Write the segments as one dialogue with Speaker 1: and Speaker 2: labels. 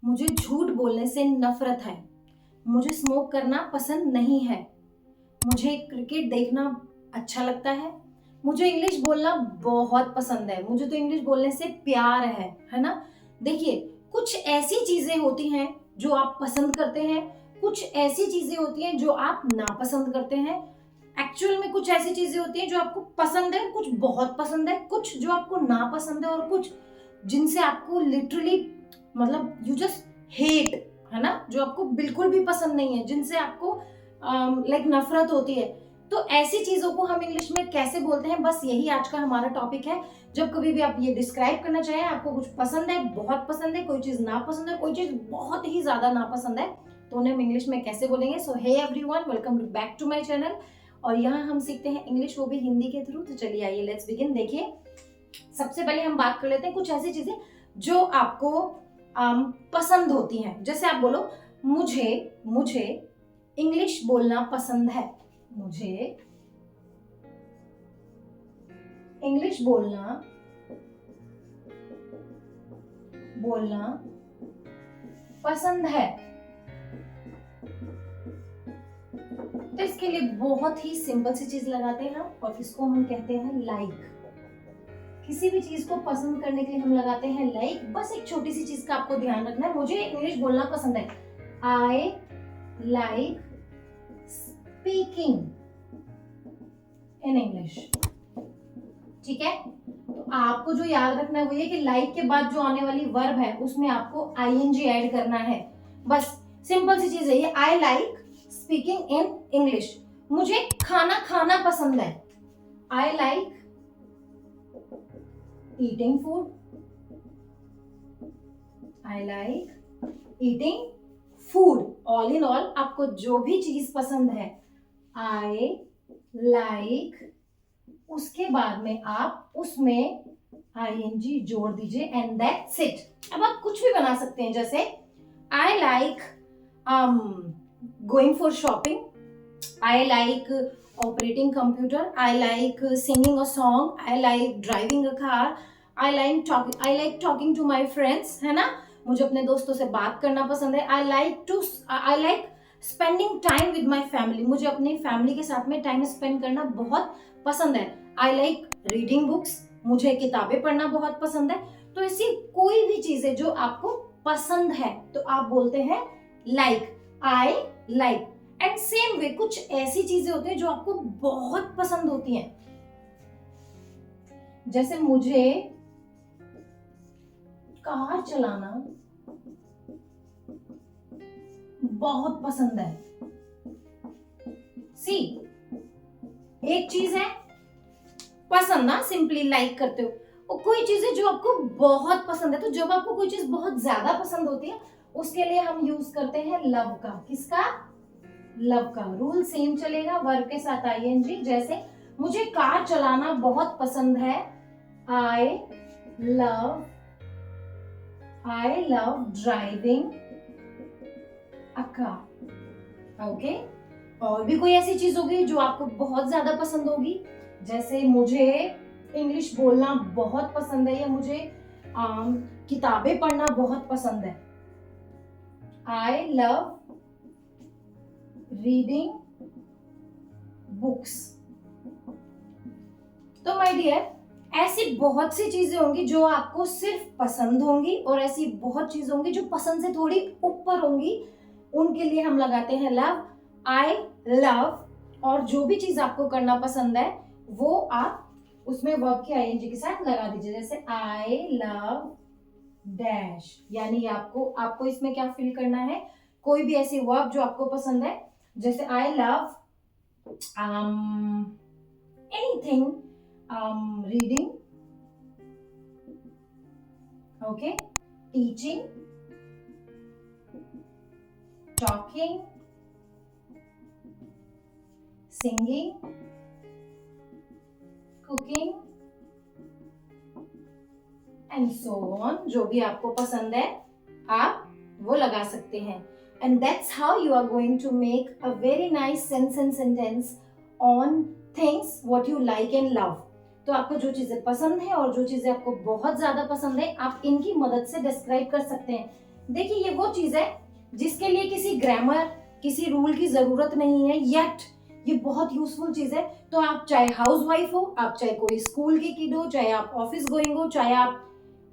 Speaker 1: मुझे झूठ बोलने से नफरत है, मुझे स्मोक करना पसंद नहीं है, मुझे क्रिकेट देखना अच्छा लगता है, मुझे इंग्लिश बोलना बहुत पसंद है, मुझे तो इंग्लिश बोलने से प्यार है ना। देखिए, कुछ ऐसी चीजें होती हैं जो आप पसंद करते हैं, कुछ ऐसी चीजें होती हैं जो आप नापसंद करते हैं। एक्चुअल में कुछ ऐसी चीजें होती हैं जो आपको पसंद है, कुछ बहुत पसंद है, कुछ जो आपको नापसंद है, और कुछ जिनसे आपको लिटरली मतलब यू जस्ट हेट, है ना, जो आपको बिल्कुल भी पसंद नहीं है, जिनसे आपको लाइक नफरत होती है। तो ऐसी चीजों को हम इंग्लिश में कैसे बोलते हैं, बस यही आज का हमारा टॉपिक है। जब कभी भी आप ये डिस्क्राइब करना चाहें, आपको कुछ पसंद है, बहुत पसंद है, कोई चीज नापसंद है, कोई चीज बहुत ही ज्यादा नापसंद है, तो उन्हें हम इंग्लिश में कैसे बोलेंगे। So hey everyone, welcome back to my channel. और यहाँ हम सीखते हैं इंग्लिश, वो भी हिंदी के थ्रू। तो चलिए आइए, लेट्स बिगिन। देखिए, सबसे पहले हम बात कर लेते हैं कुछ ऐसी चीजें जो आपको पसंद होती हैं। जैसे आप बोलो, मुझे मुझे इंग्लिश बोलना पसंद है, मुझे इंग्लिश बोलना बोलना पसंद है। तो इसके लिए बहुत ही सिंपल सी चीज लगाते हैं हम, और इसको हम कहते हैं लाइक। किसी भी चीज को पसंद करने के लिए हम लगाते हैं लाइक। बस एक छोटी सी चीज का आपको ध्यान रखना है, मुझे इंग्लिश बोलना पसंद है, I like speaking in English. ठीक है, तो आपको जो याद रखना है वो ये कि लाइक के बाद जो आने वाली वर्ब है उसमें आपको आईएनजी ऐड करना है। बस सिंपल सी चीज है ये, I like speaking in English. मुझे खाना खाना पसंद है, I like eating food, I like eating food. All in all, आपको जो भी चीज पसंद है, आई लाइक, उसके बाद में आप उसमें आईएनजी जोड़ दीजिए, एंड दैट्स इट। अब आप कुछ भी बना सकते हैं, जैसे I like going for shopping, I like operating computer, I like singing a song, I like driving a car, I like talking to my friends, है ना, मुझे अपने दोस्तों से बात करना पसंद है, I like spending time with my family, मुझे अपनी फैमिली के साथ में टाइम स्पेंड करना बहुत पसंद है, आई लाइक रीडिंग बुक्स, मुझे किताबें पढ़ना बहुत पसंद है। तो ऐसी कोई भी चीजें जो आपको पसंद है तो आप बोलते हैं like, I like. And same way, कुछ ऐसी चीजें होती हैं जो आपको बहुत पसंद होती हैं, जैसे मुझे कार चलाना बहुत पसंद है। सी, एक चीज है पसंद ना, सिंपली लाइक करते हो, और कोई चीज है जो आपको बहुत पसंद है। तो जब आपको कोई चीज बहुत ज्यादा पसंद होती है उसके लिए हम यूज करते हैं लव का। किसका? लव का। रूल सेम चलेगा, वर्ब के साथ आईएनजी। जैसे मुझे कार चलाना बहुत पसंद है, I love driving a car. Okay, और भी कोई ऐसी चीज होगी जो आपको बहुत ज्यादा पसंद होगी, जैसे मुझे इंग्लिश बोलना बहुत पसंद है, या मुझे किताबें पढ़ना बहुत पसंद है, आई लव रीडिंग बुक्स। तो माय डियर, ऐसी बहुत सी चीजें होंगी जो आपको सिर्फ पसंद होंगी, और ऐसी बहुत चीजें होंगी जो पसंद से थोड़ी ऊपर होंगी, उनके लिए हम लगाते हैं लव, आई लव। और जो भी चीज आपको करना पसंद है वो आप उसमें वर्ब के आईएनजी के साथ लगा दीजिए, जैसे आई लव डैश। यानी आपको इसमें क्या फिल करना है, कोई भी ऐसी वर्ब जो आपको पसंद है, जैसे I love anything, reading, okay, teaching, talking, singing, cooking and so on. जो भी आपको पसंद है आप वो लगा सकते हैं। And that's how you are going to make a very nice sentence on things what you like and love. तो आपको जो चीजें पसंद है और जो चीजें आपको बहुत ज्यादा पसंद है, आप इनकी मदद से डिस्क्राइब कर सकते हैं देखिए ये वो चीज है जिसके लिए किसी ग्रामर, किसी रूल की जरूरत नहीं है, येट ये बहुत यूजफुल चीज है। तो आप चाहे हाउस वाइफ हो, आप चाहे कोई स्कूल के किड हो, चाहे आप ऑफिस गोइंग हो, चाहे आप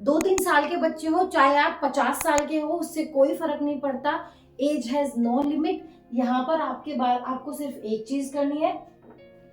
Speaker 1: 2-3 साल के बच्चे हो, चाहे आप 50 साल के हो, उससे कोई फर्क नहीं पड़ता। Age has no limit. यहाँ पर आपके बार आपको सिर्फ एक चीज करनी है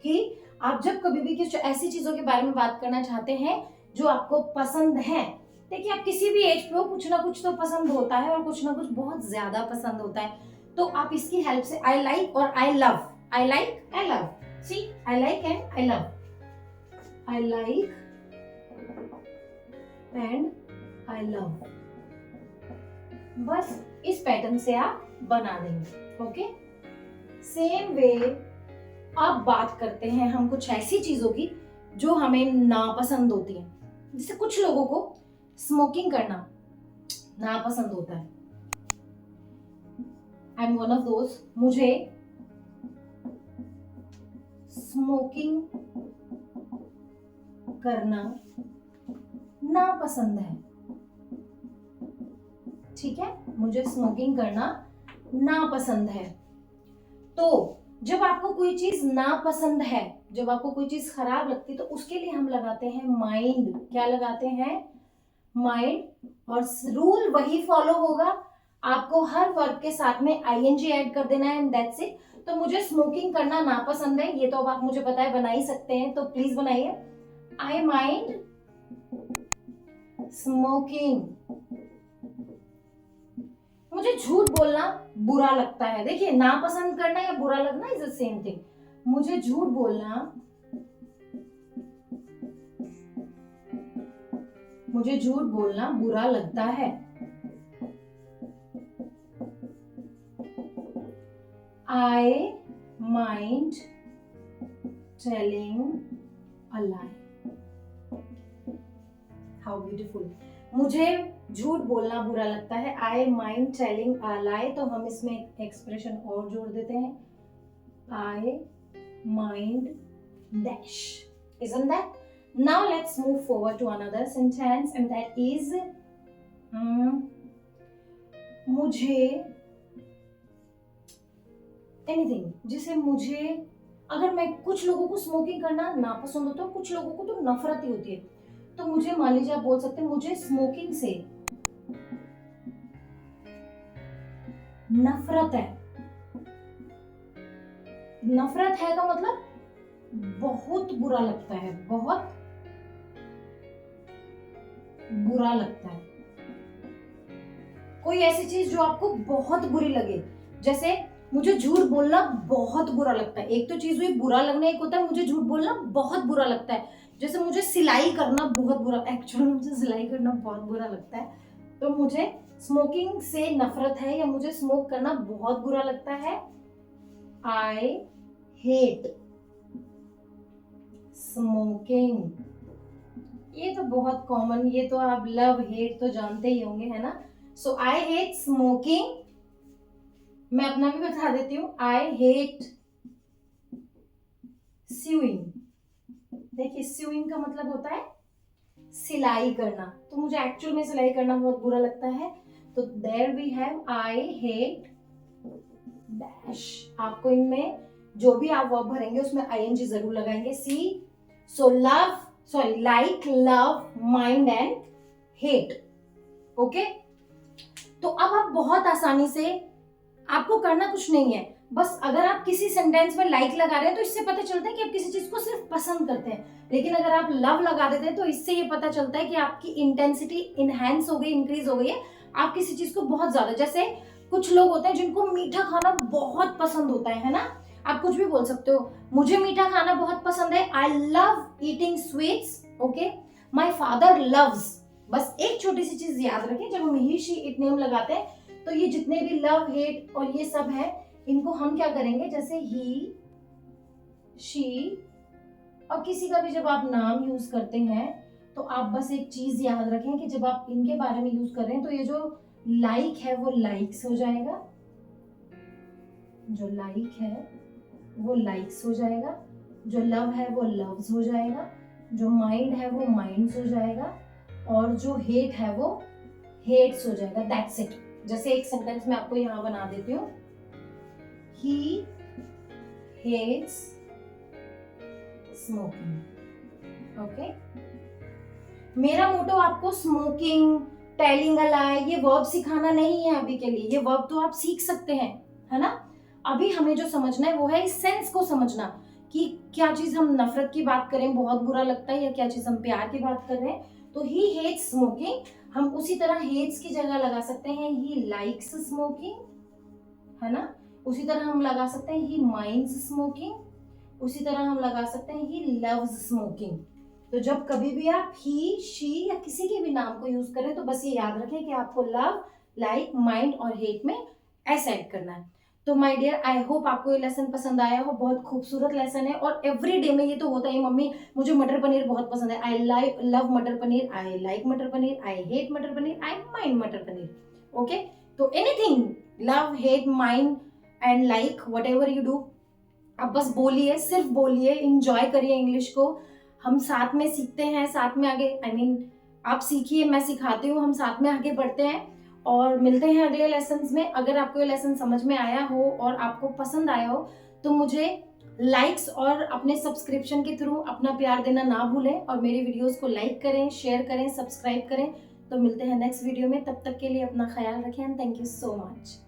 Speaker 1: कि आप जब कभी भी कुछ ऐसी चीजों के बारे में बात करना चाहते हैं जो आपको पसंद है, देखिए आप किसी भी एज पे हो, कुछ ना कुछ तो पसंद होता है और कुछ ना कुछ बहुत ज्यादा पसंद होता है। तो आप इसकी हेल्प से आई लाइक और I love, I like I love, see I like and I love, I like and I love, बस इस पैटर्न से आप बना देंगे। ओके, सेम वे अब बात करते हैं हम कुछ ऐसी चीजों की जो हमें नापसंद होती है। जैसे कुछ लोगों को स्मोकिंग करना नापसंद होता है। I am one of those. मुझे स्मोकिंग करना नापसंद है। ठीक है, मुझे स्मोकिंग करना नापसंद है। तो जब आपको कोई चीज नापसंद है, जब आपको कोई चीज खराब लगती है, तो उसके लिए हम लगाते हैं माइंड। क्या लगाते हैं? माइंड। और रूल वही फॉलो होगा, आपको हर वर्ड के साथ में आईएनजी ऐड कर देना है एंड दैट्स इट। तो मुझे स्मोकिंग करना नापसंद है, ये तो अब आप मुझे पता है बना ही सकते हैं, तो प्लीज बनाइए। आई माइंड स्मोकिंग। मुझे झूठ बोलना बुरा लगता है। देखिए, नापसंद करना या बुरा लगना इज द सेम थिंग। मुझे झूठ बोलना, मुझे झूठ बोलना बुरा लगता है। I mind telling a lie. How beautiful. मुझे झूठ बोलना बुरा लगता है। I mind telling a lie. तो हम इसमें एक्सप्रेशन और जोड़ देते हैं। I mind dash. Isn't that? Now let's move forward to another sentence and that is मुझे एनीथिंग, जिसे मुझे, अगर मैं, कुछ लोगों को स्मोकिंग करना नापसंद होता है, कुछ लोगों को तो नफरत ही होती है। तो मुझे, मान लीजिए आप बोल सकते हैं मुझे स्मोकिंग से नफरत है। नफरत है का मतलब बहुत बुरा लगता है, बहुत बुरा लगता है। कोई ऐसी चीज जो आपको बहुत बुरी लगे, जैसे मुझे झूठ बोलना बहुत बुरा लगता है। एक तो चीज हुई बुरा लगना, एक होता है मुझे झूठ बोलना बहुत बुरा लगता है। जैसे मुझे सिलाई करना बहुत बुरा, एक्चुअली मुझे सिलाई करना बहुत बुरा लगता है। तो मुझे स्मोकिंग से नफरत है या मुझे स्मोक करना बहुत बुरा लगता है। I hate smoking. ये तो बहुत कॉमन, ये तो आप लव हेट तो जानते ही होंगे, है ना। सो आई हेट स्मोकिंग। मैं अपना भी बता देती हूँ, आई हेट स्यूइंग। देखिए, स्यूइंग का मतलब होता है सिलाई करना। तो मुझे एक्चुअल में सिलाई करना बहुत बुरा लगता है। तो there we have I hate dash. आपको इनमें जो भी आप वर्ब भरेंगे उसमें आईएनजी जरूर लगाएंगे। See, so love, sorry, like, love, mind and hate. Okay, तो अब आप बहुत आसानी से, आपको करना कुछ नहीं है, बस अगर आप किसी सेंटेंस में लाइक लगा रहे हैं तो इससे पता चलता है कि आप किसी चीज को सिर्फ पसंद करते हैं। लेकिन अगर आप लव लगा देते हैं तो इससे ये पता चलता है कि आपकी इंटेंसिटी इनहेंस हो गई, इंक्रीज हो गई है। आप किसी चीज को बहुत ज्यादा, जैसे कुछ लोग होते हैं जिनको मीठा खाना बहुत पसंद होता है ना। आप कुछ भी बोल सकते हो, मुझे मीठा खाना बहुत पसंद है। I love eating sweets. Okay, my father loves. बस एक छोटी सी चीज याद रखें, जब हम ही, शी, इट नेम लगाते हैं तो ये जितने भी लव, हेट और ये सब है, इनको हम क्या करेंगे, जैसे ही, शी और किसी का भी जब आप नाम यूज करते हैं तो आप बस एक चीज याद रखें कि जब आप इनके बारे में यूज कर रहे हैं तो ये जो लाइक है वो लाइक्स हो जाएगा, जो लाइक है वो लाइक्स हो जाएगा, जो लव है वो लव्स हो जाएगा, जो माइंड है वो माइंड्स हो जाएगा और जो हेट है वो हेट्स हो जाएगा। That's it. जैसे एक सेंटेंस में आपको यहाँ बना देती हूँ, ही हेट्स स्मोकिंग। ओके, मेरा मोटो आपको स्मोकिंग, टेलिंग अ लाई, ये वर्ब सिखाना नहीं है अभी के लिए। ये वर्ब तो आप सीख सकते हैं, है ना। अभी हमें जो समझना है वो है इस सेंस को समझना, कि क्या चीज हम नफरत की बात करें, बहुत बुरा लगता है, या क्या चीज हम प्यार की बात कर रहे हैं। तो ही हेट्स स्मोकिंग, हम उसी तरह हेट्स की जगह लगा सकते हैं ही लाइक्स स्मोकिंग, है ना। उसी तरह हम लगा सकते हैं ही माइंड्स स्मोकिंग, उसी तरह हम लगा सकते हैं ही लव्स स्मोकिंग। तो जब कभी भी आप ही, शी या किसी के भी नाम को यूज करें तो बस ये याद रखें कि आपको लव, लाइक, माइंड और हेट में एस ऐड करना है। तो माय डियर, आई होप आपको ये लेसन पसंद आया हो। बहुत खूबसूरत लेसन है और एवरी डे में ये तो होता है, मम्मी मुझे मटर पनीर बहुत पसंद है, आई लव मटर पनीर, आई लाइक मटर पनीर, आई हेट मटर पनीर, आई माइंड मटर पनीर। ओके, तो anything, love, hate, mind and like, what ever you do, आप बस बोलिए, सिर्फ बोलिए, इंजॉय करिए इंग्लिश को। हम साथ में सीखते हैं, साथ में आगे, आई मीन आप सीखिए, मैं सिखाती हूँ, हम साथ में आगे बढ़ते हैं और मिलते हैं अगले लेसन्स में। अगर आपको ये लेसन समझ में आया हो और आपको पसंद आया हो तो मुझे लाइक्स और अपने सब्सक्रिप्शन के थ्रू अपना प्यार देना ना भूलें और मेरी वीडियोस को लाइक करें, शेयर करें, सब्सक्राइब करें। तो मिलते हैं नेक्स्ट वीडियो में, तब तक के लिए अपना ख्याल रखें and thank you so much.